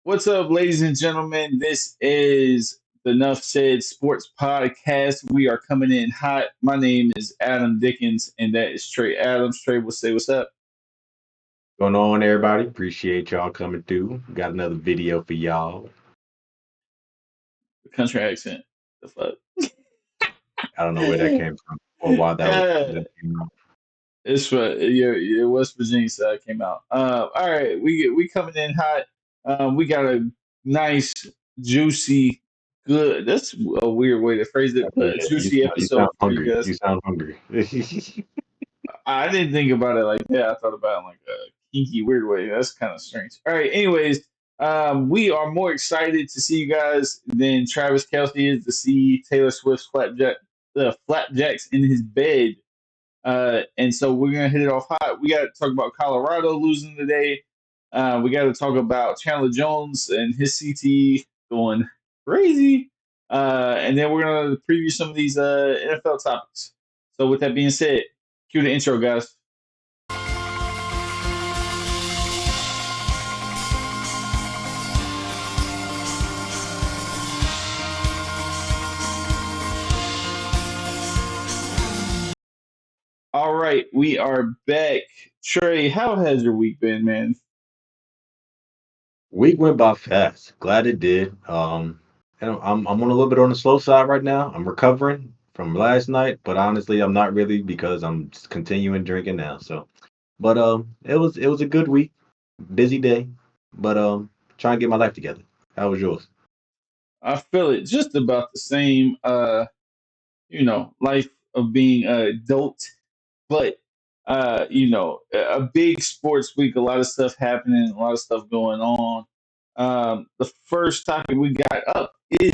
What's up, ladies and gentlemen? This is the Nuff Said Sports Podcast. We are coming in hot. My name is Adam Dickens, and that is Trey Adams. Trey will say what's up. Going on, everybody? Appreciate y'all coming through. Got another video for y'all. The country accent. The fuck? I don't know where that came from or why that was. Uh, That came out. it's for your West Virginia side came out. All right, we coming in hot. We got a nice, juicy, good. That's a weird way to phrase it, Yeah, but you, juicy you sound episode for you hungry. guys. You sound hungry. I didn't think about it like that. I thought about it in like a kinky, weird way. That's kind of strange. All right. Anyways, we are more excited to see you guys than Travis Kelsey is to see Taylor Swift's flapjacks in his bed. And so we're gonna hit it off hot. We got to talk about Colorado losing today. We got to talk about Chandler Jones and his CT going crazy. And then we're gonna preview some of these NFL topics. So with that being said, cue the intro, guys. All right, we are back. Trey, how has your week been, man? Week went by fast. Glad it did. And I'm on a little bit on the slow side right now. I'm recovering from last night, but honestly, I'm not really because I'm just continuing drinking now. So, but it was a good week, busy day, but trying to get my life together. How was yours? I feel it just about the same. Life of being an adult, but a big sports week, a lot of stuff happening, a lot of stuff going on. The first topic we got up is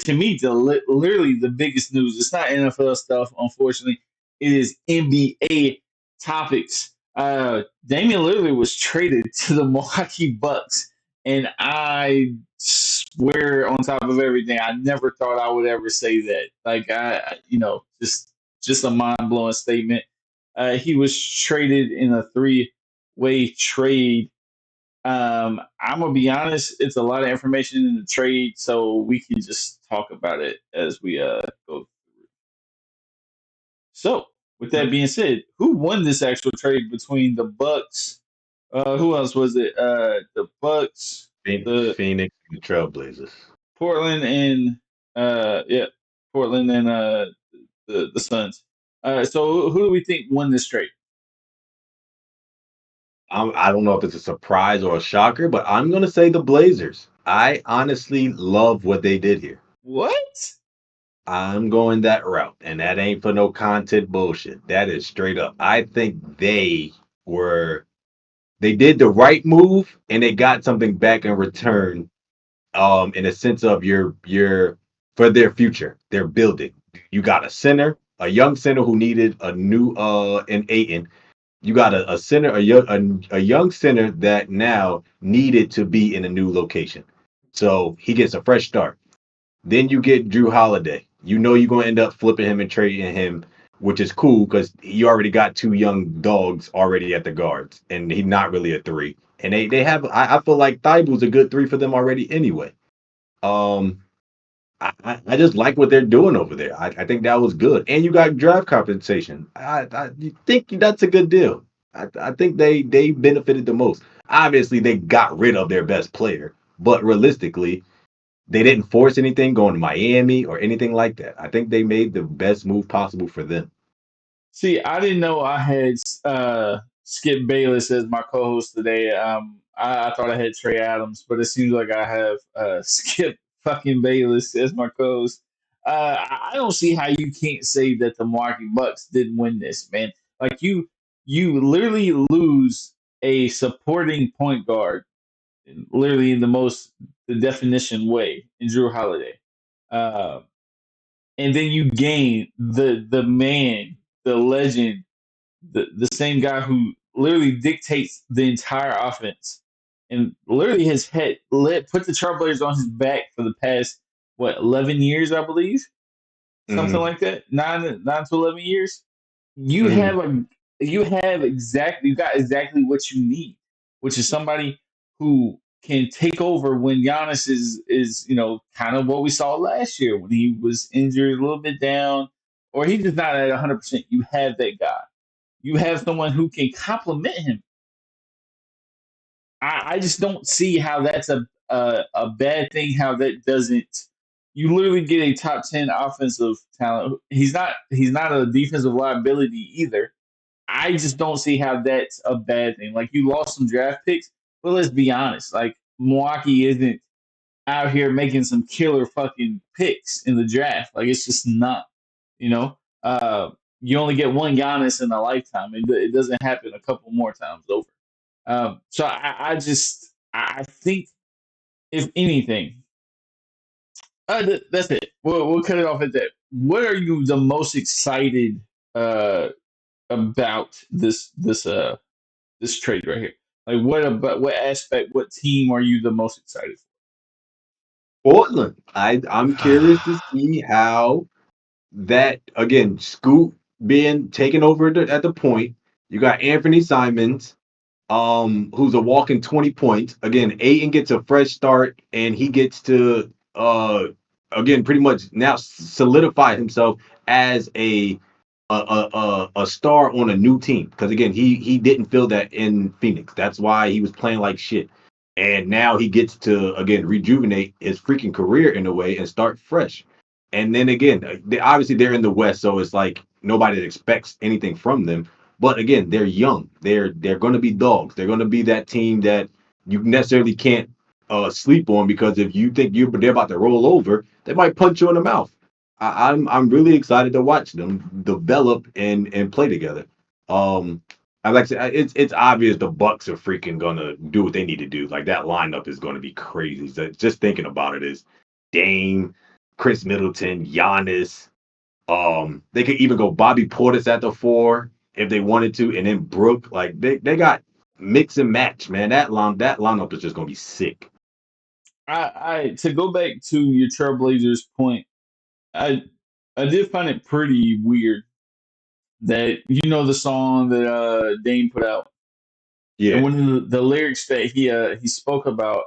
to me literally the biggest news. It's not NFL stuff, unfortunately. It is NBA topics. Damien Lillard was traded to the Milwaukee Bucks, and I swear on top of everything, I never thought I would ever say that. Like just a mind blowing statement. He was traded in a three-way trade. I'm gonna be honest; it's a lot of information in the trade, so we can just talk about it as we go. So, with that being said, who won this actual trade between the Bucks? Who else was it? The Bucks, the Phoenix and the Trailblazers. Portland, and Portland and the Suns. So who do we think won this trade? I don't know if it's a surprise or a shocker, but I'm going to say the Blazers. I honestly love what they did here. What? I'm going that route, and that ain't for no content bullshit. That is straight up. I think they did the right move and they got something back in return in a sense of your for their future. They're building. You got a center, a young center who needed a new an Aiton. You got a center, a young center that now needed to be in a new location. So he gets a fresh start. Then you get Drew Holiday. You know you're gonna end up flipping him and trading him, which is cool because you already got two young dogs already at the guards, and he's not really a three. And they have I feel like Thibault's a good three for them already anyway. Um I just like what they're doing over there. I think that was good. And you got draft compensation. I think that's a good deal. I think they benefited the most. Obviously, they got rid of their best player, but realistically, they didn't force anything going to Miami or anything like that. I think they made the best move possible for them. See, I didn't know I had Skip Bayless as my co-host today. I thought I had Trey Adams, but it seems like I have Skip fucking Bayless as my co-host. I don't see how you can't say that the Milwaukee Bucks didn't win this, man. Like you literally lose a supporting point guard, literally in the definition way in Drew Holiday. Uh, and then you gain the man, the legend, the same guy who literally dictates the entire offense, and literally has put the Trailblazers on his back for the past 11 years, I believe, something Hmm like that, nine to 11 years. You hmm have a you got exactly what you need, which is somebody who can take over when Giannis is kind of what we saw last year when he was injured, a little bit down, or he's just not at 100%. You have that guy. You have someone who can complement him. I just don't see how that's a bad thing. How that doesn't. You literally get a top 10 offensive talent. He's not a defensive liability either. I just don't see how that's a bad thing. Like you lost some draft picks, but let's be honest. Like Milwaukee isn't out here making some killer fucking picks in the draft. Like it's just not. You know, you only get one Giannis in a lifetime. It doesn't happen a couple more times over. So I think if anything, that's it. We'll cut it off at that. What are you the most excited uh, about this trade right here? Like what aspect, what team are you the most excited Portland. I'm for? curious to see how that again, Scoot being taken over at the point. You got Anthony Simons, who's a walking 20 points. Again, Aiton gets a fresh start and he gets to again pretty much now solidify himself as a star on a new team. Because again, he didn't feel that in Phoenix. That's why he was playing like shit. And now he gets to again rejuvenate his freaking career in a way and start fresh. And then again, obviously they're in the West, so it's like nobody expects anything from them. But again, they're young. They're going to be dogs. They're going to be that team that you necessarily can't sleep on because if you think they're about to roll over, they might punch you in the mouth. I'm really excited to watch them develop and play together. I like to say it's obvious the Bucks are freaking gonna do what they need to do. Like that lineup is going to be crazy. So just thinking about it is Dame, Chris Middleton, Giannis. They could even go Bobby Portis at the four if they wanted to, and then Brook. Like they got mix and match, man. That lineup is just gonna be sick. I to go back to your Trailblazers point, I I did find it pretty weird that the song that Dame put out, and Yeah, one of the lyrics that he spoke about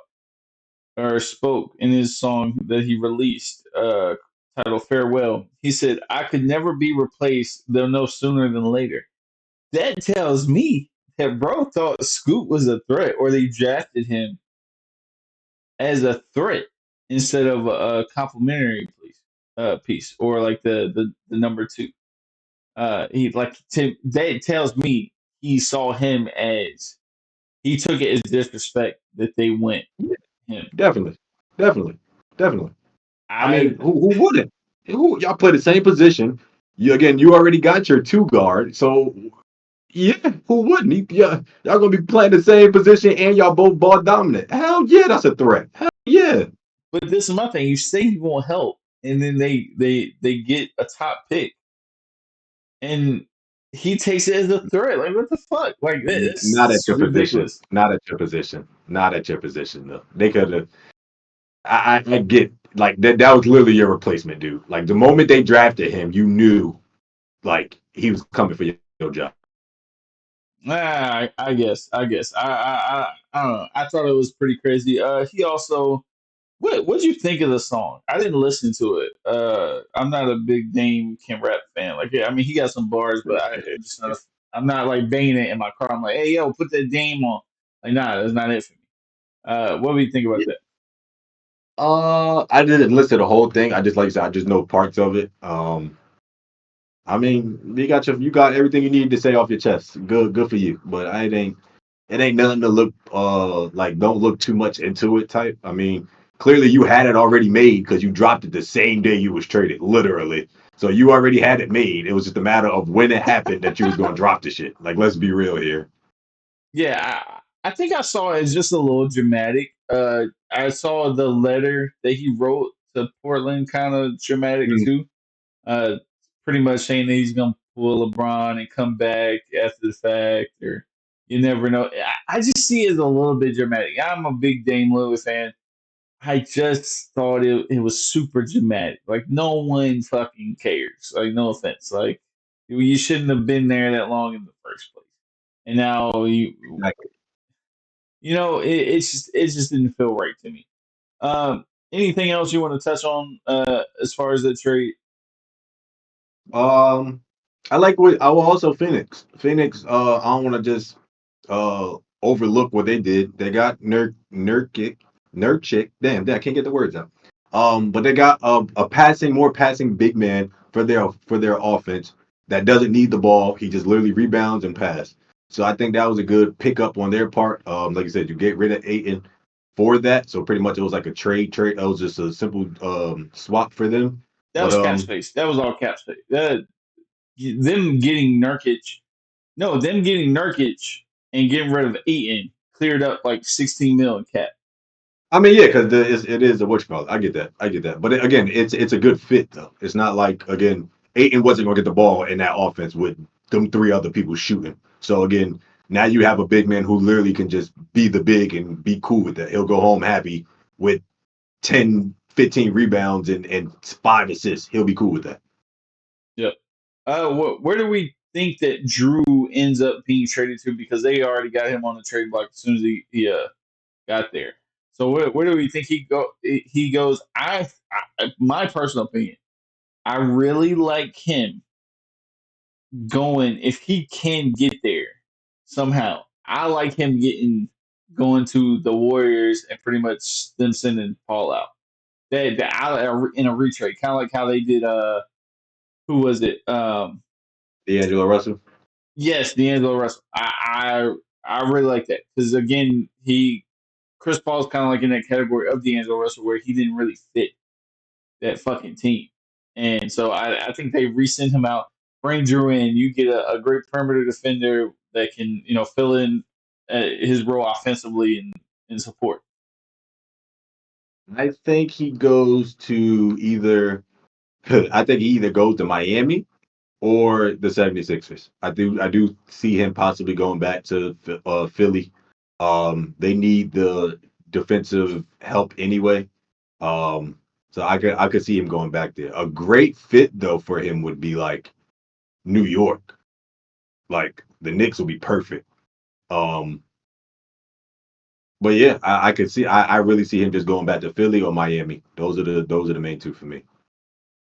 or spoke in his song that he released, titled "Farewell." He said, "I could never be replaced. They'll know sooner than later." That tells me that bro thought Scoot was a threat, or they drafted him as a threat instead of a complimentary piece, or like the number two. He like that tells me he saw him as he took it as disrespect that they went yeah, him. definitely, definitely, definitely. I I mean, who wouldn't? Who y'all play the same position? You already got your two guard, so yeah, who wouldn't? Yeah, y'all gonna be playing the same position and y'all both ball dominant. Hell yeah, that's a threat. Hell yeah. But this is my thing. You say you won't help, and then they get a top pick, and he takes it as a threat. Like what the fuck? Like Not at that's your position. ridiculous. Not at your position. Not at your position though. They could have. I get like that. That was literally your replacement, dude. Like the moment they drafted him, you knew like he was coming for your job. I guess. I don't know. I thought it was pretty crazy. He also what'd you think of the song? I didn't listen to it. I'm not a big Dame Can Rap fan. Like, yeah, I mean, he got some bars, but I'm just not. I'm not like banging it in my car. I'm like, hey, yo, put that Dame on. Like, nah, that's not it for me. What do you think about that? I didn't listen to the whole thing. I just like I said, I just know parts of it. I mean, you got everything you need to say off your chest. Good for you. But it ain't nothing to look like don't look too much into it type. I mean, clearly you had it already made because you dropped it the same day you was traded, literally. So you already had it made. It was just a matter of when it happened that you was gonna drop the shit. Like, let's be real here. Yeah, I think I saw it as just a little dramatic. I saw the letter that he wrote to Portland kind of dramatic Mm, too. Uh, Pretty much saying that he's gonna pull LeBron and come back after the fact, or you never know. I just see it as a little bit dramatic. I'm a big Dame Lillard fan. I just thought it was super dramatic. Like no one fucking cares. Like no offense. Like you shouldn't have been there that long in the first place. And now you exactly. it just didn't feel right to me. Anything else you want to touch on as far as the trade? Um, I like what I will also Phoenix. Phoenix, I don't want to just overlook what they did. They got Nurkic. Damn, I can't get the words out. But they got a more passing big man for their offense that doesn't need the ball. He just literally rebounds and pass. So I think that was a good pickup on their part. Like you said, you get rid of Aiton for that. So pretty much it was like a trade. It was just a simple swap for them. That But was cap space. That was all cap space. Them getting Nurkic, no, them getting Nurkic and getting rid of Aiton cleared up like 16 million cap. I mean, yeah, because it is a what you call it. I get that. But again, it's a good fit though. It's not like again, Aiton wasn't going to get the ball in that offense with them three other people shooting. So again, now you have a big man who literally can just be the big and be cool with that. He'll go home happy with 10, 15 rebounds and 5 assists. He'll be cool with that. Yep. Where do we think that Drew ends up being traded to? Because they already got him on the trade block as soon as he got there. So where do we think he goes? My personal opinion, I really like him going if he can get there somehow. I like him going to the Warriors and pretty much them sending Paul out. They out in a retrade, kind of like how they did. Who was it? D'Angelo Russell. Yes, D'Angelo Russell. I really like that because again, Chris Paul's kind of like in that category of D'Angelo Russell where he didn't really fit that fucking team, and so I think they resend him out, bring Drew in. You get a great perimeter defender that can fill in his role offensively and support. I think he goes to either. I think he either goes to Miami or the 76ers. I do see him possibly going back to Philly. They need the defensive help anyway. Um, so I could see him going back there. A great fit though for him would be like New York. Like the Knicks would be perfect. Um, but yeah, I could see I really see him just going back to Philly or Miami. Those are the main two for me.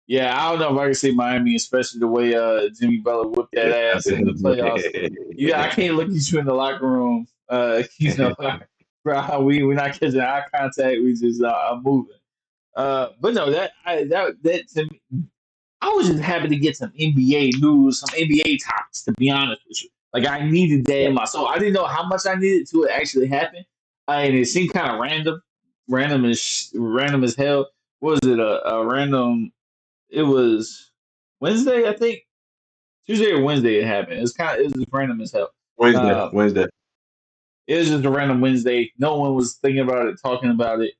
Yeah, I don't know if I can see Miami, especially the way Jimmy Butler whipped that ass in the playoffs. Yeah, I can't look at you in the locker room. Bro, we're not catching eye contact. We just moving. But no, that to me, I was just happy to get some NBA news, some NBA topics. To be honest with you, like I needed that in my soul. I didn't know how much I needed to it actually happen, and it seemed kind of random as hell. Was it a random? It was Wednesday, I think. Tuesday or Wednesday it happened. It was just random as hell. Wednesday, Uh, Wednesday. it was just a random Wednesday. No one was thinking about it, talking about it.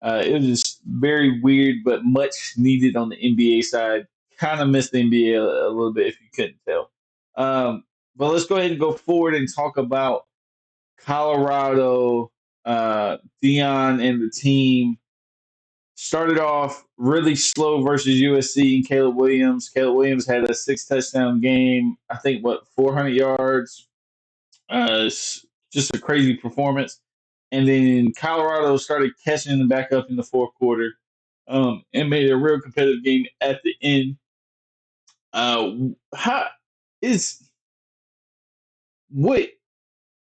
It was just very weird, but much needed on the NBA side. Kind of missed the NBA a little bit if you couldn't tell. But let's go ahead and go forward and talk about Colorado, Dion, and the team. Started off really slow versus USC and Caleb Williams. Caleb Williams had a 6 touchdown game. I think 400 yards. Just a crazy performance. And then Colorado started catching them back up in the fourth quarter, and made a real competitive game at the end. How is what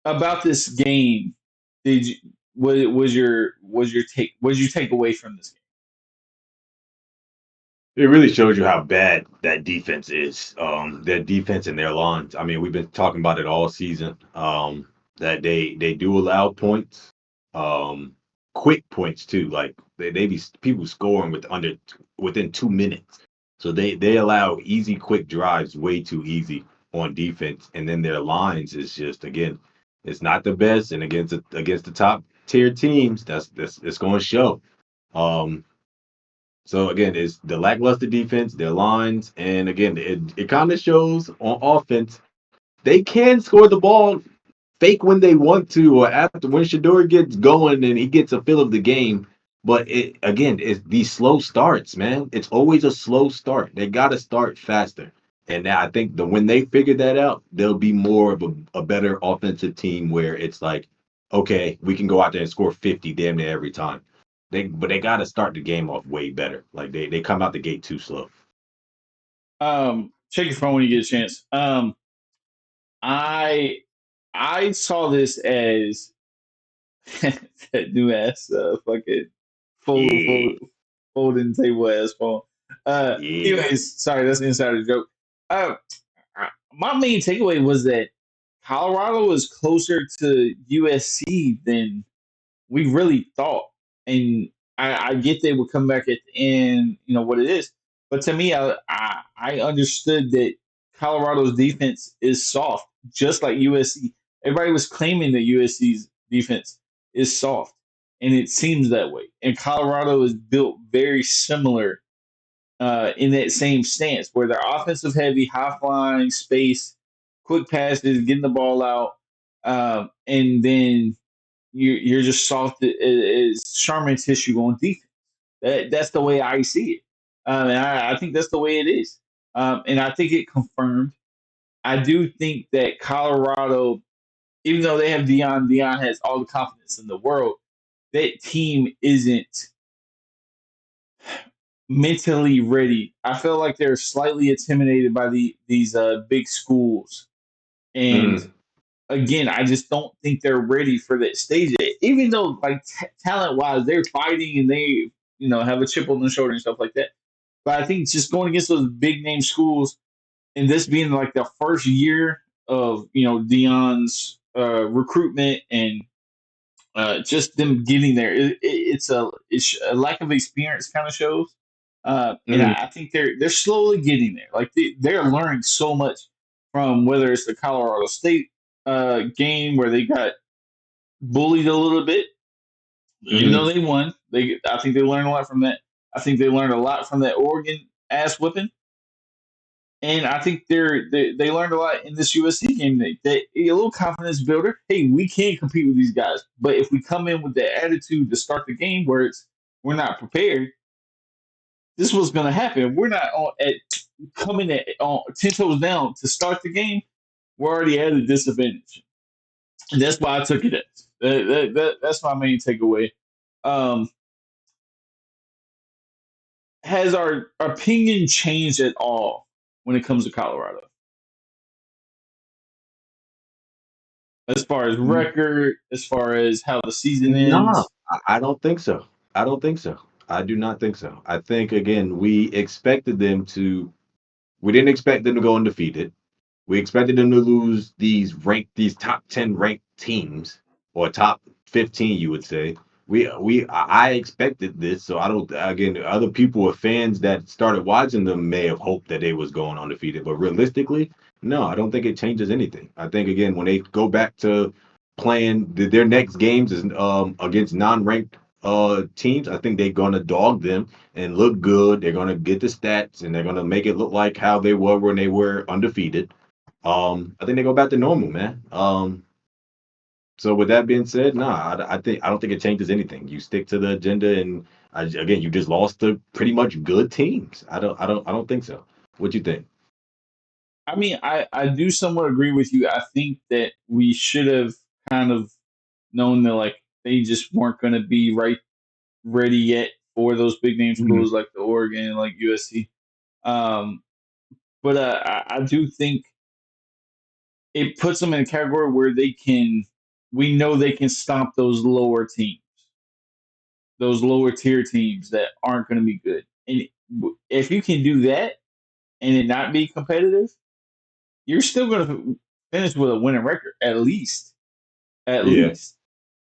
about this game? Did you what was your take away from this game? It really shows you how bad that defense is. Their defense and their lines. I mean, we've been talking about it all season. That they do allow points, um, quick points too. Like they be people scoring within 2 minutes. So they allow easy, quick drives way too easy on defense, and then their lines is just again, it's not the best, and against the top tier teams, that's it's going to show. Um, so again, it's the lackluster defense, their lines, and again, it kind of shows on offense. They can score the ball fake when they want to, or after when Shador gets going and he gets a feel of the game. But it again, it's these slow starts, man. It's always a slow start. They got to start faster. And now I think when they figure that out, they'll be more of a better offensive team where it's like okay, we can go out there and score 50 damn near every time. But they got to start the game off way better. Like they come out the gate too slow. Check your phone when you get a chance. I I saw this as that new ass fucking Yeah, folding table ass phone. yeah. Anyways, sorry, that's an insider joke. Uh, my main takeaway was that Colorado was closer to USC than we really thought. And I get they would come back at the end, you know what it is. But to me, I understood that Colorado's defense is soft, just like USC. Everybody was claiming that USC's defense is soft, and it seems that way. And Colorado is built very similar in that same stance, where they're offensive heavy, high flying, space, quick passes, getting the ball out, and then you're just soft as Charmin tissue on defense. That's the way I see it, and I think that's the way it is. And I think it confirmed. I do think that Colorado, even though they have Dion has all the confidence in the world. That team isn't mentally ready. I feel like they're slightly intimidated by these big schools, and Mm, again, I just don't think they're ready for that stage yet. Even though, like talent wise, they're fighting and they have a chip on their shoulder and stuff like that. But I think just going against those big name schools and this being like the first year of Dion's recruitment and just them getting there, it's a lack of experience kind of shows. And mm, I think they're slowly getting there. Like they're learning so much from whether it's the Colorado State game where they got bullied a little bit, even though mm. they won. I think they learned a lot from that. I think they learned a lot from that Oregon ass whipping, and I think they learned a lot in this USC game. They a little confidence builder. Hey, we can compete with these guys, but if we come in with the attitude to start the game where we're not prepared, this was going to happen. We're not coming at on 10 toes down to start the game. We're already at a disadvantage, and that's why I took it as. That's my main takeaway. Um, has our opinion changed at all when it comes to Colorado, as far as record, as far as how the season Nah, ends? I don't think so. I don't think so. I do not think so. I think again, we didn't expect them to go undefeated. We expected them to lose these top 10 ranked teams or top 15, you would say. I expected this, so I don't. Again, other people or fans that started watching them may have hoped that they was going undefeated, but realistically, no, I don't think it changes anything. I think again, when they go back to playing their next games is against non-ranked teams, I think they're gonna dog them and look good. They're gonna get the stats and they're gonna make it look like how they were when they were undefeated. I think they go back to normal, man. So with that being said, nah, I don't think it changes anything. You stick to the agenda, and again, you just lost to pretty much good teams. I don't think so. What you think? I mean, I do somewhat agree with you. I think that we should have kind of known that like they just weren't going to be ready yet for those big name Mhm. schools like the Oregon, like USC. Um, but I do think it puts them in a category where we know they can stomp those lower tier teams that aren't going to be good. And if you can do that and it not be competitive, you're still going to finish with a winning record at least. At Yeah, least.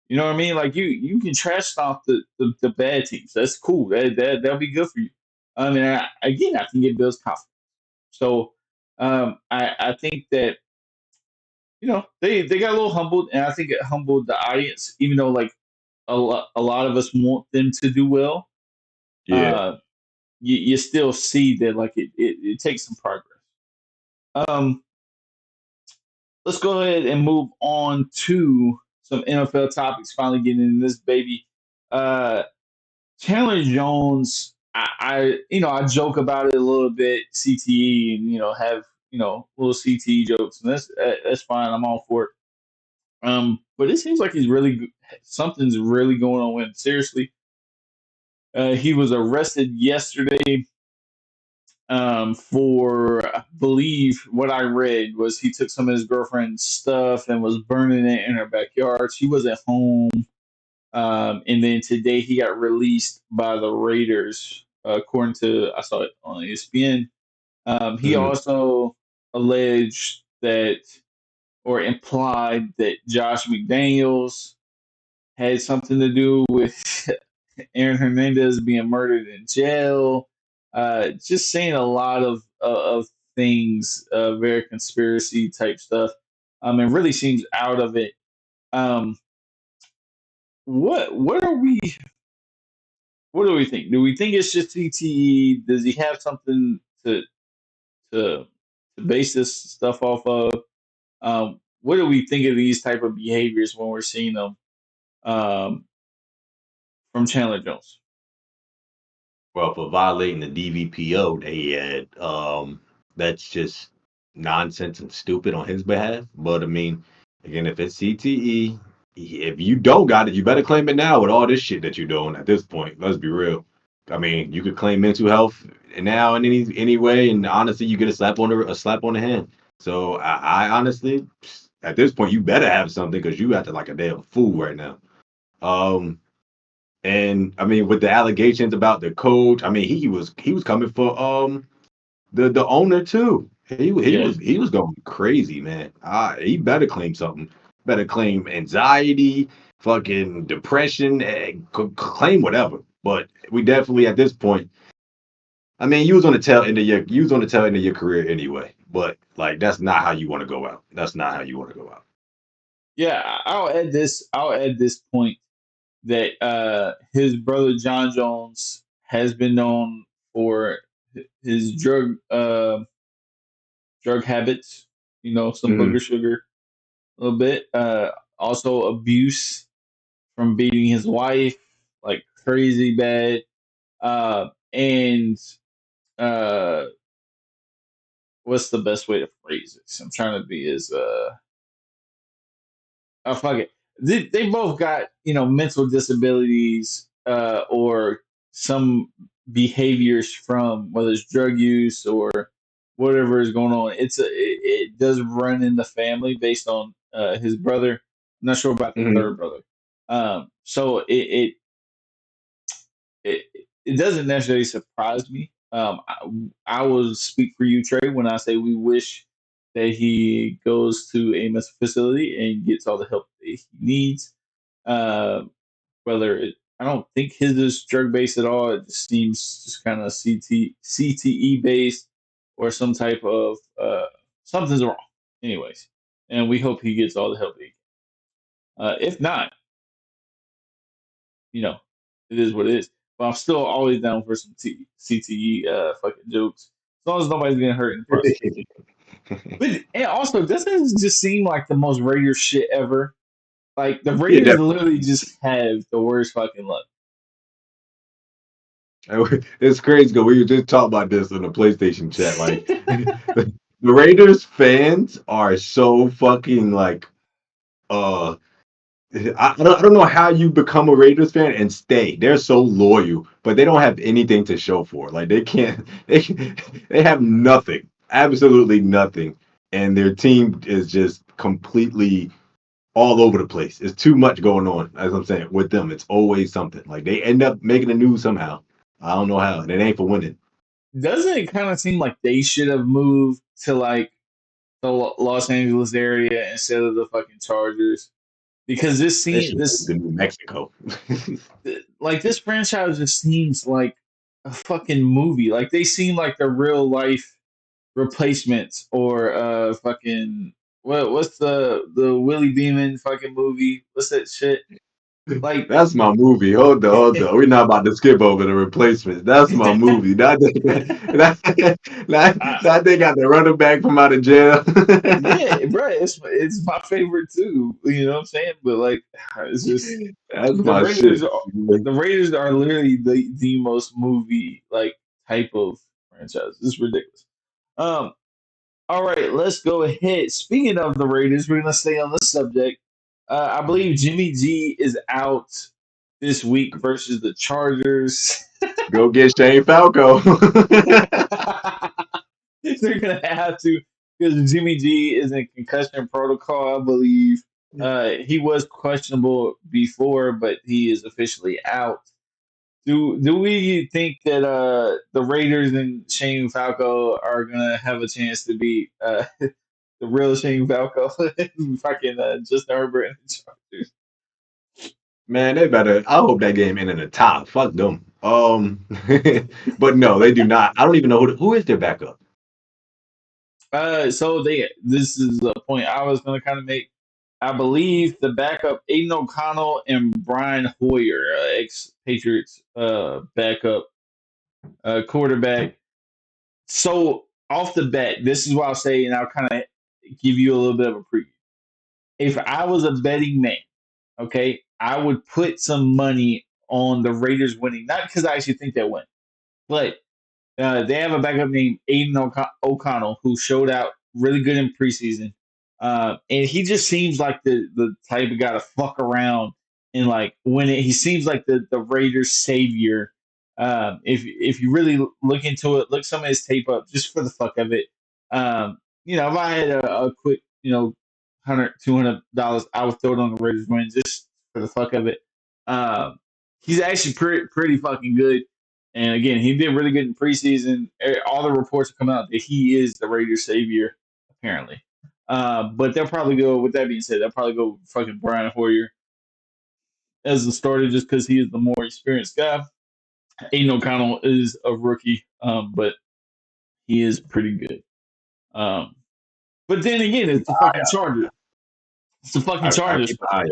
You know what I mean? Like you can trash stomp the bad teams. That's cool. That'll be good for you. I mean, again, I think it builds confidence. So I think that they got a little humbled, and I think it humbled the audience. Even though like a lot of us want them to do well, yeah, uh, you still see that like it takes some progress. Um, let's go ahead and move on to some NFL topics. Finally getting into this baby. Uh, Chandler Jones, I joke about it a little bit, CTE, and have little CTE jokes, and that's fine. I'm all for it. But it seems like something's really going on with him. Seriously, he was arrested yesterday for, I believe what I read was he took some of his girlfriend's stuff and was burning it in her backyard. She wasn't home. And then today he got released by the Raiders, according to I saw it on ESPN. He Mhm. also alleged that or implied that Josh McDaniels had something to do with Aaron Hernandez being murdered in jail. Just saying a lot of things, very conspiracy type stuff. And really seems out of it. Um, what are we? What do we think? Do we think it's just CTE? Does he have something to to base this stuff off of? What do we think of these type of behaviors when we're seeing them um, from Chandler Jones? Well, for violating the DVPO, they had that's just nonsense and stupid on his behalf. But I mean, again, if it's CTE, if you don't got it, you better claim it now with all this shit that you're doing at this point. Let's be real. I mean, you could claim mental health now in any way, and honestly, you get a slap on the hand. So I honestly, at this point, you better have something because you acting like a damn fool right now. Um, and I mean, with the allegations about the coach, I mean, he was coming for the owner too. Yeah, He was going crazy, man. He better claim something. Better claim anxiety, fucking depression, claim whatever. But we definitely at this point. I mean, you was on the tail end of your career anyway. But like, that's not how you want to go out. That's not how you want to go out. yeah. I'll add this. I'll add this point that his brother John Jones has been known for his drug habits. You know, some Mhm. booger sugar, a little bit. Also abuse from beating his wife, like crazy bad. And uh, what's the best way to phrase this? I'm trying to be as oh fuck it. They both got mental disabilities or some behaviors from whether it's drug use or whatever is going on. It does run in the family based on his brother. I'm not sure about the Mhm. third brother. So it it doesn't necessarily surprise me. I will speak for you, Trey, when I say we wish that he goes to a mental facility and gets all the help that he needs. Uh, I don't think his is drug based at all. It just seems just kind of CTE based or some type of something's wrong. Anyways, and we hope he gets all the help he can. If not, you know, it is what it is. But I'm still always down for some CTE fucking jokes. As long as nobody's getting hurt in the process. But and also, doesn't it just seem like the most Raiders shit ever? Like the Yeah, Raiders literally just have the worst fucking luck. it's crazy because we were just talking about this in the PlayStation chat. Like the Raiders fans are so fucking like uh I don't know how you become a Raiders fan and stay. They're so loyal, but they don't have anything to show for it. Like they can't they have nothing. Absolutely nothing. And their team is just completely all over the place. It's too much going on, as I'm saying, with them. It's always something. Like they end up making the news somehow. I don't know how. And it ain't for winning. Doesn't it kind of seem like they should have moved to like the Los Angeles area instead of the fucking Chargers? Because They should move to New Mexico. like this franchise just seems like a fucking movie. Like they seem like the real life replacements or fucking what's the Willie Beeman fucking movie? What's that shit? Like That's my movie. Hold on. We're not about to skip over the replacements. That's my movie. That they got the running back from out of jail. yeah, bro, it's my favorite too. You know what I'm saying? But like, it's just That's the my shit. Raiders. The Raiders are literally the most movie like type of franchise. It's ridiculous. Um. All right, let's go ahead. Speaking of the Raiders, we're gonna stay on this subject. I believe Jimmy G is out this week versus the Chargers. Go get Shane Falco. They're gonna have to because Jimmy G is in concussion protocol, I believe. He was questionable before, but he is officially out. Do we think that the Raiders and Shane Falco are gonna have a chance to beat the real Shane Falco, fucking Justin Herbert and the Chargers? Man, they better. I hope that game end in a tie. Fuck them. But no, they do not. I don't even know who is their backup. So this is the point I was gonna kind of make. I believe the backup Aiden O'Connell and Brian Hoyer, ex Patriots backup quarterback. So off the bat, this is what I'll say, and I'll kind of give you a little bit of a preview. If I was a betting man, okay, I would put some money on the Raiders winning, not because I actually think they'll win, but they have a backup named Aiden O'Connell who showed out really good in preseason. And he just seems like the type of guy to fuck around and like when he seems like the Raiders savior. If you really look into it, look some of his tape up just for the fuck of it. If I had a quick, $100, $200, I would throw it on the Raiders win just for the fuck of it. He's actually pretty fucking good. And again, he did really good in preseason. All the reports are coming out that he is the Raiders savior, apparently. But they'll probably go, with that being said, they'll probably go fucking Brian Hoyer as the starter just because he is the more experienced guy. Aiden O'Connell is a rookie, but he is pretty good. But then again, it's the fucking Chargers. It's the fucking I Chargers. keep an eye out.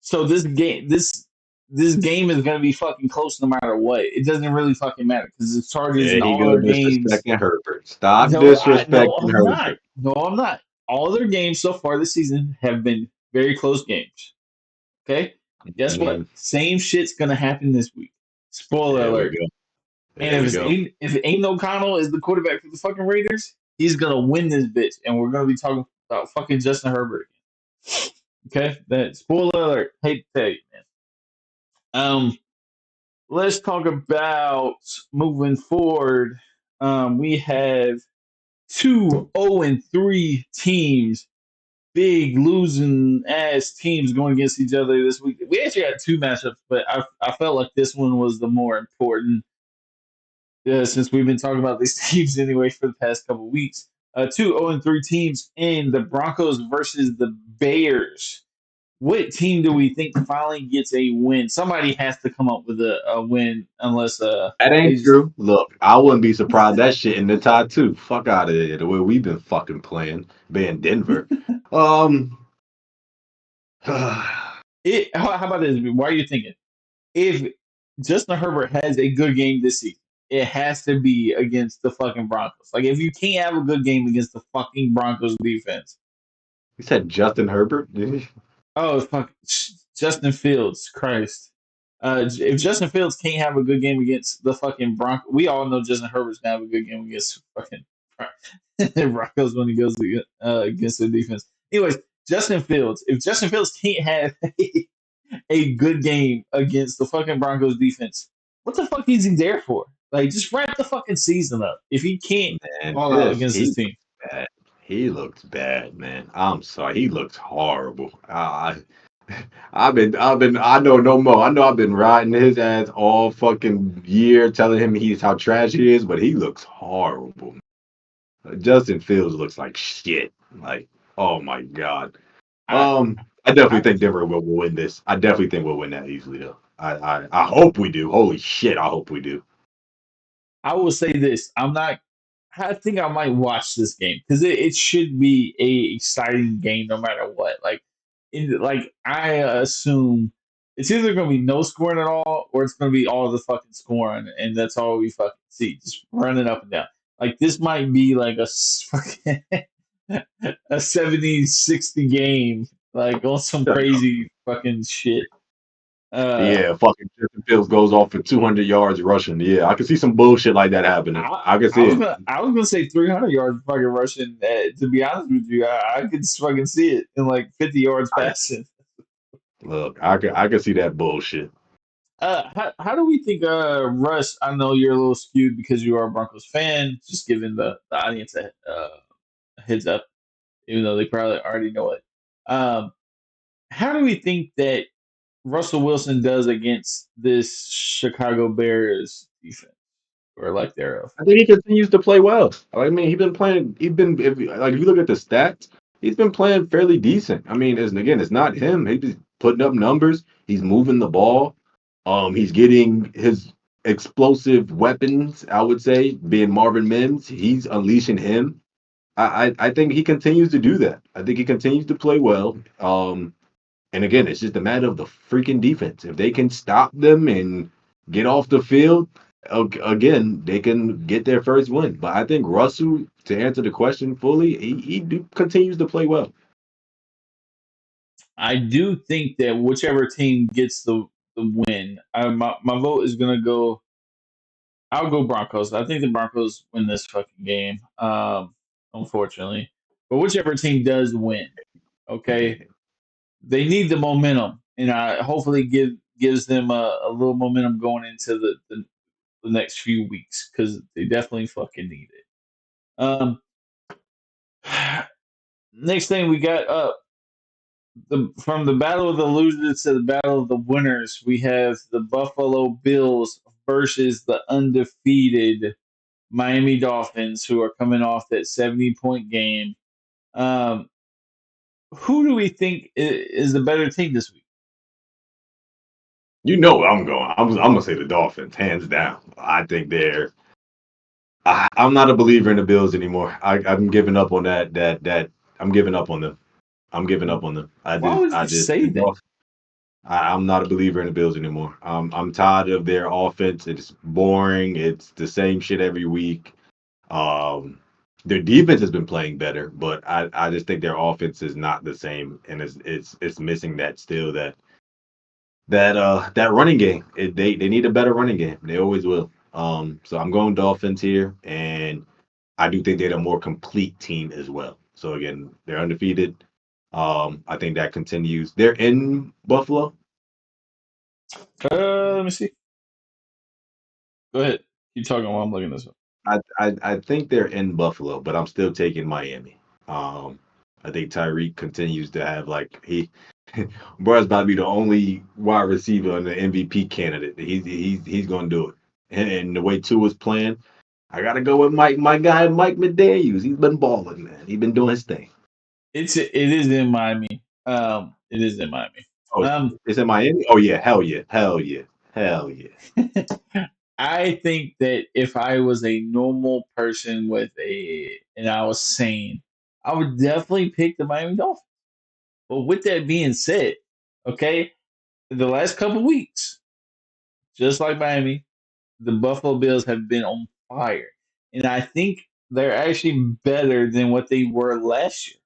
So this game is going to be fucking close no matter what. It doesn't really fucking matter because the Chargers There in he all go their games. disrespecting Herbert. Stop No, disrespecting I'm not. Herbert. No, I'm not. All their games so far this season have been very close games. Okay? Guess what? Mm, Same shit's going to happen this week. Spoiler there we alert. go. And There we go. if Aiden O'Connell is the quarterback for the fucking Raiders, he's going to win this bitch. And we're going to be talking about fucking Justin Herbert again. Okay? That spoiler alert. Hate to tell you, man. Let's talk about moving forward. We have two 0-3 teams, big losing ass teams going against each other this week. We actually had two matchups, but I felt like this one was the more important since we've been talking about these teams anyway for the past couple of weeks. Two 0-3 teams in the Broncos versus the Bears. What team do we think finally gets a win? Somebody has to come up with a win, unless That they ain't just. true. Look, I wouldn't be surprised that shit in the tie too. Fuck out of here. The way we've been fucking playing, being Denver. Um, How about this? Why are you thinking? If Justin Herbert has a good game this season, it has to be against the fucking Broncos. Like if you can't have a good game against the fucking Broncos defense, you said Justin Herbert? oh fuck, Justin Fields, Christ. If Justin Fields can't have a good game against the fucking Broncos, we all know Justin Herbert's gonna have a good game against fucking Broncos when he goes against the defense. Anyways, Justin Fields. If Justin Fields can't have a good game against the fucking Broncos defense, what the fuck is he there for? Like, just wrap the fucking season up. If he can't Man, ball out this against he this team, bad. He looks bad, man. I'm sorry. He looks horrible. I know no more. I know I've been riding his ass all fucking year, telling him he's how trash he is, but he looks horrible. Justin Fields looks like shit. Like, oh my god. I, I definitely I think Denver will win this. I definitely think we'll win that easily, though. I hope we do. Holy shit, I hope we do. I will say this: I'm not. I think I might watch this game because it should be a exciting game no matter what. Like I assume it's either going to be no scoring at all or it's going to be all the fucking scoring, and that's all we fucking see, just running up and down. Like this might be like fucking a 70-60 game, like on some crazy fucking shit. Uh, Yeah, fucking Justin Fields goes off for 200 yards rushing. Yeah, I can see some bullshit like that happening. I can I see was it. gonna say 300 yards fucking rushing. To be honest with you, I could fucking see it in like 50 yards I, passing. Look, I could see that bullshit. How do we think Russ? I know you're a little skewed because you are a Broncos fan. Just giving the audience a heads up, even though they probably already know it. Um, how do we think that Russell Wilson does against this Chicago Bears defense or lack thereof? I think he continues to play well. I mean, he's been playing. He's been if you look at the stats, he's been playing fairly decent. I mean, it's not him. He's putting up numbers. He's moving the ball. He's getting his explosive weapons. I would say, being Marvin Mims, he's unleashing him. I think he continues to do that. I think he continues to play well. And again, it's just a matter of the freaking defense. If they can stop them and get off the field, again, they can get their first win. But I think Russell, to answer the question fully, continues to play well. I do think that whichever team gets the win, my vote is gonna go. I'll go Broncos. I think the Broncos win this fucking game. Unfortunately, but whichever team does win, okay, they need the momentum, and I hopefully gives them a little momentum going into the next few weeks because they definitely fucking need it. Um, next thing we got up from the battle of the losers to the battle of the winners, we have the Buffalo Bills versus the undefeated Miami Dolphins, who are coming off that 70-point game. Um, who do we think is the better team this week? You know where I'm going. I'm gonna say the Dolphins, hands down. I think they're. I'm not a believer in the Bills anymore. I'm giving up on that. I'm giving up on them. I'm giving up on them. Why would I you just say the that? Dolphins. I'm not a believer in the Bills anymore. I'm tired of their offense. It's boring. It's the same shit every week. Um, their defense has been playing better, but I just think their offense is not the same, and it's missing that still that running game. They need a better running game. They always will. So I'm going Dolphins here, and I do think they're a more complete team as well. So again, they're undefeated. I think that continues. They're in Buffalo. Let me see. Go ahead. Keep talking while I'm looking this up. I think they're in Buffalo, but I'm still taking Miami. Um, I think Tyreek continues to have like bro's about to be the only wide receiver on the MVP candidate. He's gonna do it. And the way Tua's playing, I gotta go with my guy Mike McDaniels. He's been balling, man. He's been doing his thing. It is in Miami. It is in Miami. Oh, Um, it's in Miami. Oh yeah, hell yeah, hell yeah, hell yeah. I think that if I was a normal person and I was sane, I would definitely pick the Miami Dolphins. But with that being said, okay, the last couple weeks, just like Miami, the Buffalo Bills have been on fire, and I think they're actually better than what they were last year.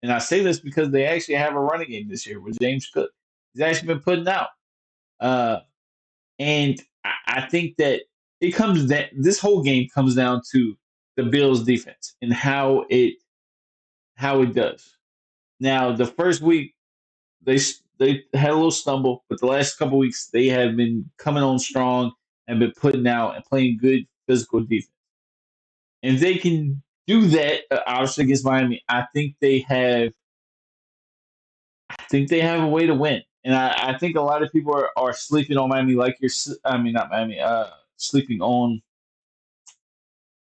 And I say this because they actually have a running game this year with James Cook. He's actually been putting out. Uh, and I think that it comes that this whole game comes down to the Bills defense and how it does. Now, the first week they they had a little stumble, but the last couple weeks they have been coming on strong and been putting out and playing good physical defense. And if they can do that, obviously against Miami, I think they have a way to win. And I think a lot of people are sleeping on Miami, like I mean, not Miami, sleeping on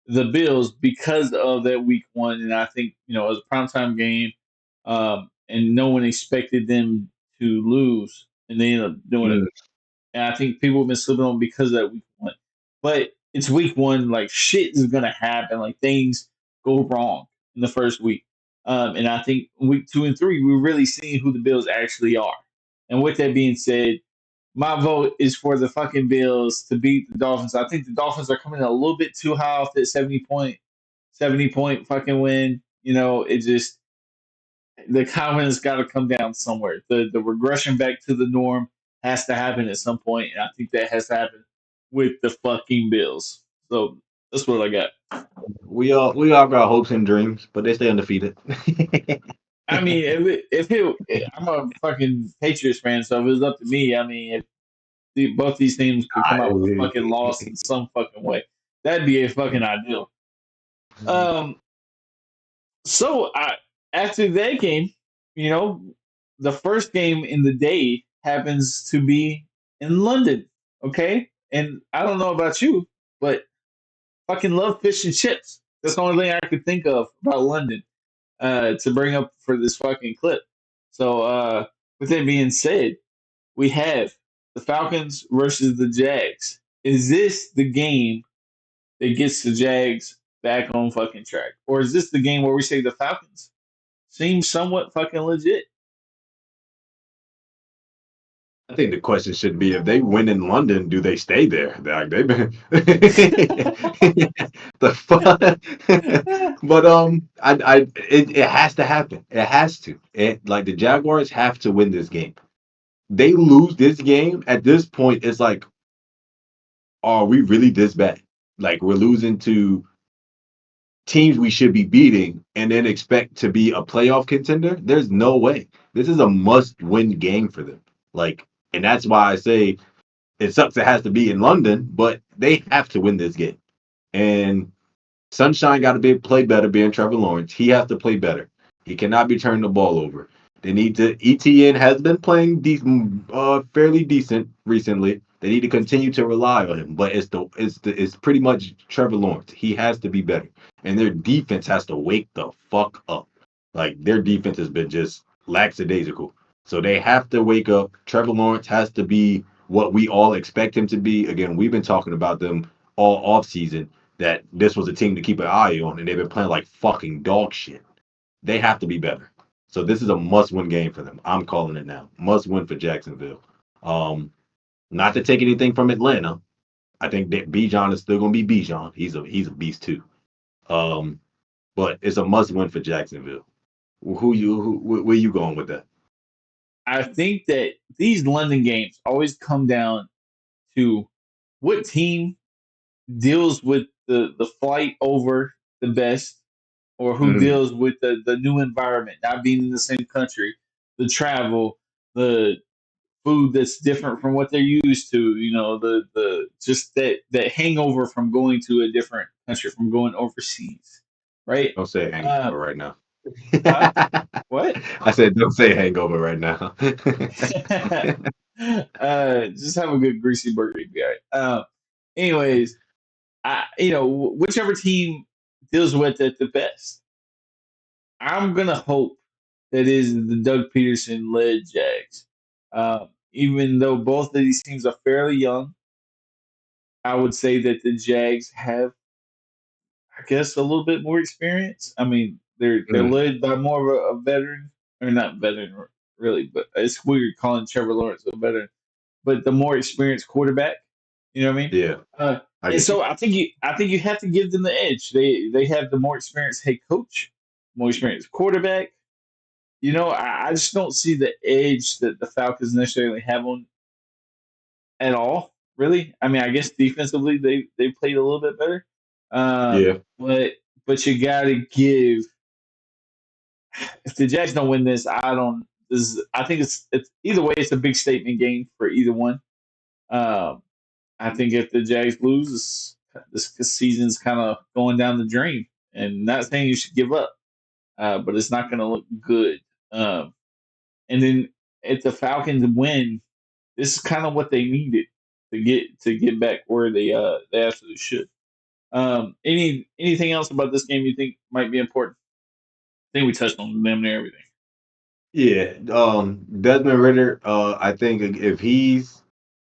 the Bills because of that week one. And I think, it was a primetime game, and no one expected them to lose, and they ended up doing it. Mm, And I think people have been sleeping on because of that week one. But it's week one, like shit is gonna happen. Like things go wrong in the first week. And I think week two and three, we're really seeing who the Bills actually are. And with that being said, my vote is for the fucking Bills to beat the Dolphins. I think the Dolphins are coming a little bit too high off that 70-point fucking win. It just the confidence got to come down somewhere. The regression back to the norm has to happen at some point, and I think that has to happen with the fucking Bills. So that's what I got. we all got hopes and dreams, but they stay undefeated. I mean, I'm a fucking Patriots fan, so if it was up to me, I mean, if both these teams could come out with a fucking loss in some fucking way, that'd be a fucking ideal. Um, so after that game, you know, the first game in the day happens to be in London. Okay, and I don't know about you, but fucking love fish and chips. That's the only thing I could think of about London to bring up for this fucking clip. So, with that being said, we have the Falcons versus the Jags. Is this the game that gets the Jags back on fucking track? Or is this the game where we say the Falcons seem somewhat fucking legit? I think the question should be if they win in London, do they stay there? Like they've been the fuck. But it has to happen. It has to. Like the Jaguars have to win this game. They lose this game at this point. It's like, are we really this bad? Like we're losing to teams we should be beating and then expect to be a playoff contender? There's no way. This is a must-win game for them. Like, and that's why I say it sucks it has to be in London, but they have to win this game. And Sunshine got to play better being Trevor Lawrence. He has to play better. He cannot be turning the ball over. They need to. ETN has been playing fairly decent recently. They need to continue to rely on him, but it's pretty much Trevor Lawrence. He has to be better, and their defense has to wake the fuck up. Like their defense has been just lackadaisical. So they have to wake up. Trevor Lawrence has to be what we all expect him to be. Again, we've been talking about them all off season that this was a team to keep an eye on, and they've been playing like fucking dog shit. They have to be better. So this is a must-win game for them. I'm calling it now. Must win for Jacksonville. Not to take anything from Atlanta. I think that Bijan is still gonna be Bijan. He's a beast too. Um, but it's a must-win for Jacksonville. Where you going with that? I think that these London games always come down to what team deals with the flight over the best or who Mm, deals with the new environment, not being in the same country, the travel, the food that's different from what they're used to, the just that hangover from going to a different country, from going overseas, right? don't say Uh, hangover right now. huh? What? I said don't say hangover right now. Just have a good greasy burger, you'd be all right. Anyways, whichever team deals with it the best, I'm gonna hope that is the Doug Peterson led Jags. Even though both of these teams are fairly young, I would say that the Jags have, I guess, a little bit more experience. I mean, they're Mm, led by more of a veteran, or not veteran really, but it's weird calling Trevor Lawrence a veteran, but the more experienced quarterback. You know what I mean? yeah, I And get you. so I think you have to give them the edge. They have the more experienced head coach, more experienced quarterback. I just don't see the edge that the Falcons necessarily have on at all. Really, I mean, I guess defensively they played a little bit better, Yeah, but you got to give. If the Jags don't win this, I don't. I think it's either way. It's a big statement game for either one. Um, I think if the Jags lose, this season's kind of going down the drain. And not saying you should give up, but it's not going to look good. Um, and then if the Falcons win, this is kind of what they needed to get back where they absolutely should. Anything else about this game you think might be important? I think we touched on them near everything. yeah. Desmond Ritter. I think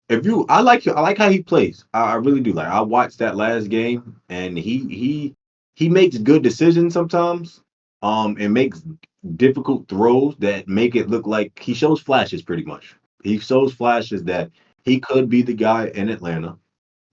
I like how he plays. I really do. Like I watched that last game, and he makes good decisions sometimes. And makes difficult throws that make it look like he shows flashes. Pretty much, he shows flashes that he could be the guy in Atlanta.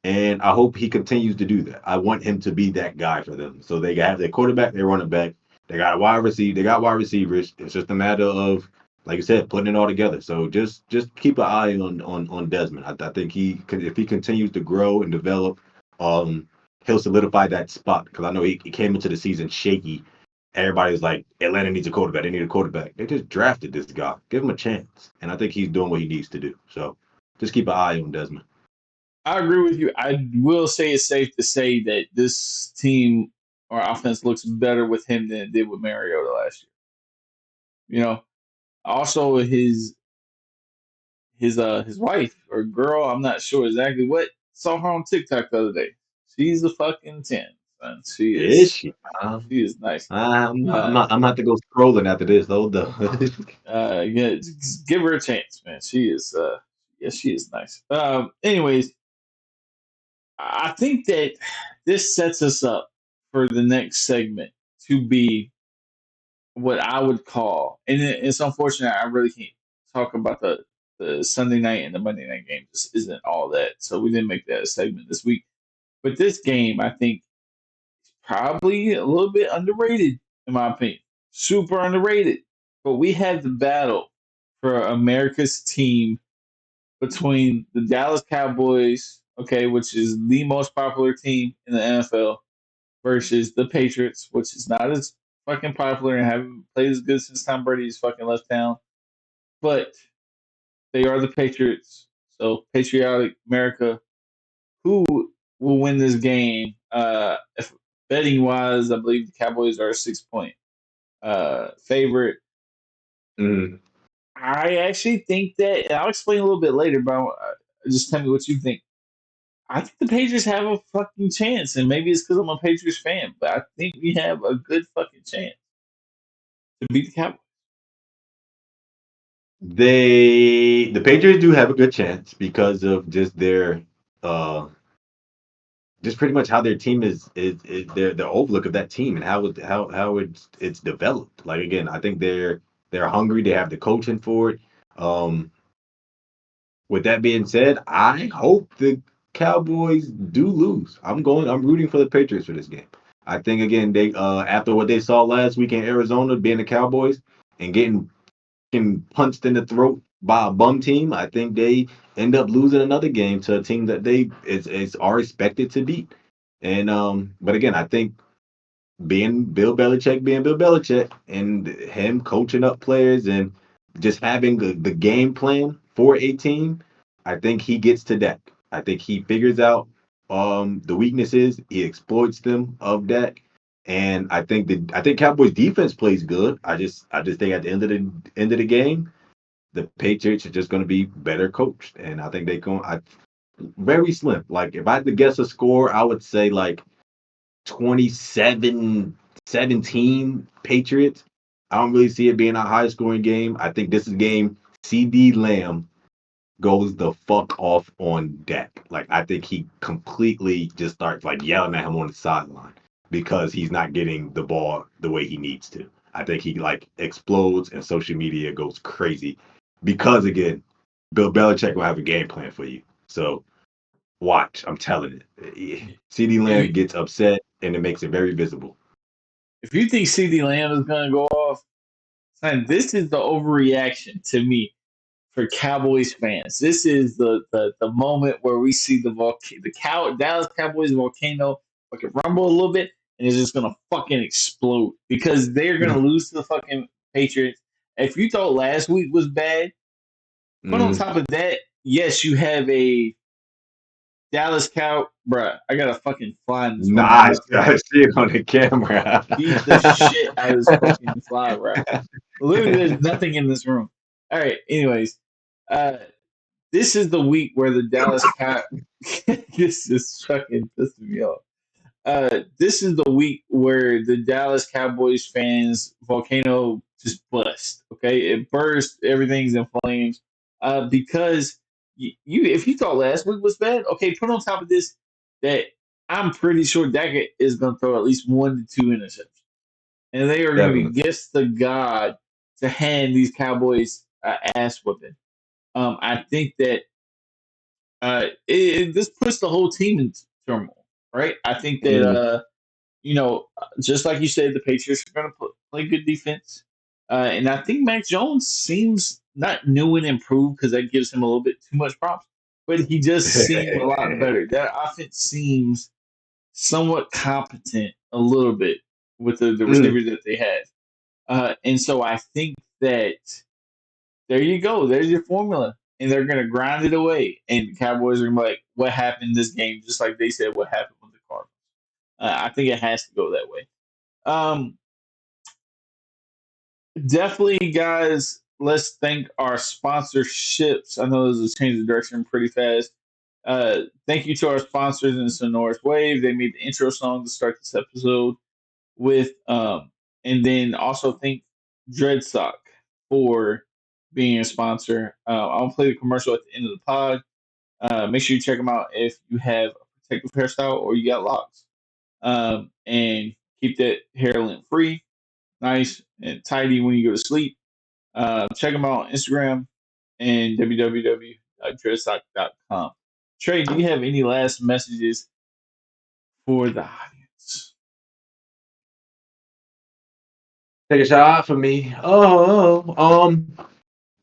And I hope he continues to do that. I want him to be that guy for them. So they have their quarterback, their running back, they got a they got wide receivers. It's just a matter of, like you said, putting it all together. So just keep an eye on Desmond. I think if he continues to grow and develop, he'll solidify that spot because I know he came into the season shaky everybody's like, Atlanta needs a quarterback. They need a quarterback. They just drafted this guy. Give him a chance. And I think he's doing what he needs to do. So just keep an eye on Desmond. I agree with you. I will say it's safe to say that this team or offense looks better with him than it did with Mariota last year. You know, also his wife or girl, I'm not sure exactly what, saw her on TikTok the other day. She's a fucking 10, son. Is she? She is nice. I'm not to go scrolling after this though. Yeah, just give her a chance, man. She is yeah, she is nice. Anyways, I think that this sets us up for the next segment to be what I would call, and it's unfortunate I really can't talk about the Sunday night and the Monday night game. Just isn't all that, so we didn't make that a segment this week. But this game, I think, is probably a little bit underrated, in my opinion. Super underrated. But we have the battle for America's team between the Dallas Cowboys, okay, which is the most popular team in the NFL, versus the Patriots, which is not as fucking popular and haven't played as good since Tom Brady's fucking left town. But they are the Patriots. So patriotic America. Who will win this game? If betting wise, I believe the Cowboys are a 6 point favorite. Mm. I actually think that, and I'll explain a little bit later, but just tell me what you think. I think the Patriots have a fucking chance, and maybe it's because I'm a Patriots fan, but I think we have a good fucking chance to beat the Cowboys. The Patriots do have a good chance because of just their uh just pretty much how their team is their overlook of that team and how it's developed. Like again, I think they're hungry. They have the coaching for it. Um, with that being said, I hope the Cowboys do lose. I'm rooting for the Patriots for this game. I think again they after what they saw last week in Arizona, being the Cowboys and getting punched in the throat by a bum team, I think they end up losing another game to a team that they is are expected to beat. And but again, I think being Bill Belichick, and him coaching up players and just having the game plan for a team, I think he gets to Dak. I think he figures out the weaknesses, he exploits them of Dak. And I think Cowboys defense plays good. I just think at the end of the game, the Patriots are just going to be better coached, and I think they going very slim. Like if I had to guess a score, I would say like 27-17 Patriots. I don't really see it being a high scoring game. I think this is a game CD Lamb goes the fuck off on Dak. Like I think he completely just starts like yelling at him on the sideline because he's not getting the ball the way he needs to. I think he like explodes and social media goes crazy because again, Bill Belichick will have a game plan for you. So watch, I'm telling it. CD Lamb If, gets upset and it makes it very visible. if you think CD Lamb is going to go off, son, this is the overreaction to me for Cowboys fans. This is the moment where we see Dallas Cowboys volcano fucking rumble a little bit, and it's just gonna fucking explode because they're gonna lose to the fucking Patriots. If you thought last week was bad, but on Mm. top of that, yes, you have a Dallas Cow, bruh. I got a fucking fly in this room. I'm Nice. about to I see it on the camera. beat the shit out of this fucking fly right now. Literally, there's nothing in this room. All right. Anyways, uh, this is the week where the Dallas Cow. This is fucking pissing me off. This is the week where the Dallas Cowboys fans volcano just bust. Okay, it burst. Everything's in flames. Because if you thought last week was bad, okay, put on top of this that I'm pretty sure Dak is going to throw at least 1 to 2 interceptions, and they are going to be Definitely. gifts to God to hand these Cowboys ass whooping. I think that this puts the whole team in turmoil, right? I think that Mm. just like you said, the Patriots are going to play good defense, and I think Mac Jones seems not new and improved because that gives him a little bit too much props, but he does seem a lot better. That offense seems somewhat competent a little bit. with the Mm. receivers that they had. And so I think that there you go. There's your formula. And they're going to grind it away. And the Cowboys are gonna be like, what happened in this game? Just like they said, what happened with the Cardinals. I think it has to go that way. Um, Definitely, guys, let's thank our sponsorships. I know this is changing direction pretty fast. Thank you to our sponsors in the Sonorous Wave. They made the intro song to start this episode with, and then also thank Dreadsock for being a sponsor. I'll play the commercial at the end of the pod. Make sure you check them out if you have a protective hairstyle or you got locks. And keep that hair lint free, nice and tidy when you go to sleep. Check them out on Instagram and www.dreadsock.com. Trey, do you have any last messages for the audience? Take a shot for me.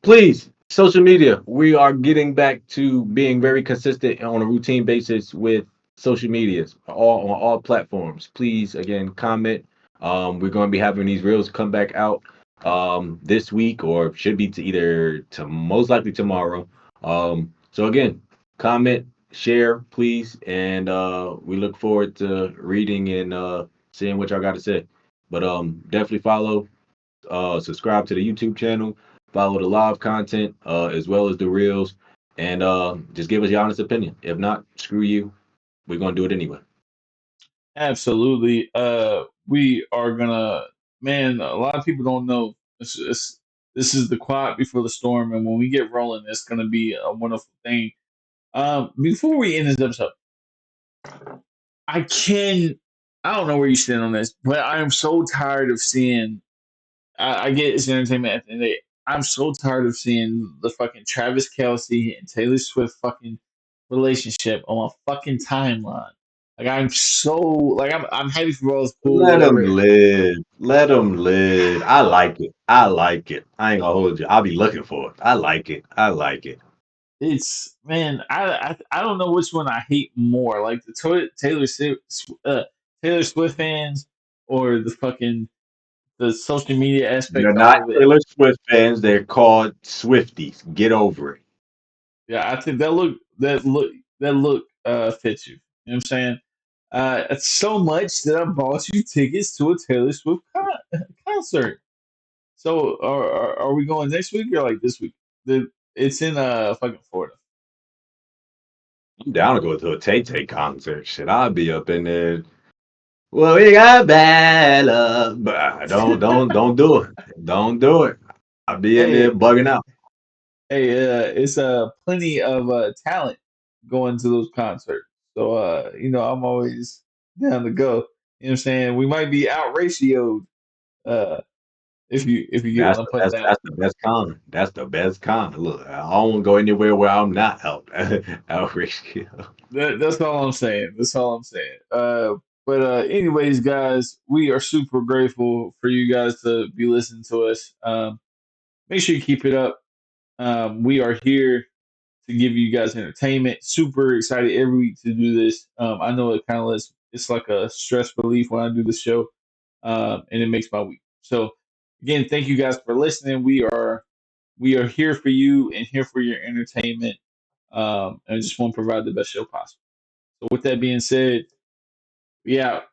Please, social media. We are getting back to being very consistent on a routine basis with social medias, all on all platforms. Please, again, comment. We're going to be having these reels come back out this week, or should be to either to most likely tomorrow. So again, comment, share, please, and we look forward to reading and seeing what y'all got to say. But definitely follow, subscribe to the YouTube channel, follow the live content, as well as the reels, and just give us your honest opinion. If not, screw you. We're gonna do it anyway. Absolutely. We are gonna, man. A lot of people don't know this is the quiet before the storm, and when we get rolling, it's gonna be a wonderful thing. Before we end this episode, I can, I don't know where you stand on this, but I am so tired of seeing. I get it's entertainment at the end of the day. I'm so tired of seeing the fucking Travis Kelsey and Taylor Swift fucking relationship on my fucking timeline. Like I'm so like I'm happy for both cool, Let them whatever. live. Let them live. I like it. I like it. I ain't gonna hold you. I'll be looking for it. I like it. I like it. It's man, I don't know which one I hate more, like the Taylor Swift fans or the fucking the social media They're aspect of not all of it. Taylor Swift fans. They're called Swifties. Get over it. Yeah, I think that look fits you. You know what I'm saying? It's so much that I bought you tickets to a Taylor Swift concert. So are we going next week or like this week? It's in fucking Florida. I'm down to go to a Tay Tay concert. Shit, I'll be up in there. Well, we got bad love, but don't do it. Don't do it. I'll be in there Hey, bugging out. it's plenty of talent going to those concerts. So I'm always down to go. You know what I'm saying? We might be out ratioed uh if you get That's what I'm the putting best. down. That's the best con. That's the best con. Look, I don't want to go anywhere where I'm not out. Outreach. That's all I'm saying. That's all I'm saying. But anyways, guys, we are super grateful for you guys to be listening to us. Make sure you keep it up. We are here to give you guys entertainment. Super excited every week to do this. I know it kind of lets it's like a stress relief when I do the show, and it makes my week. So again, thank you guys for listening. We are here for you and here for your entertainment. And I just want to provide the best show possible. So with that being said, we out.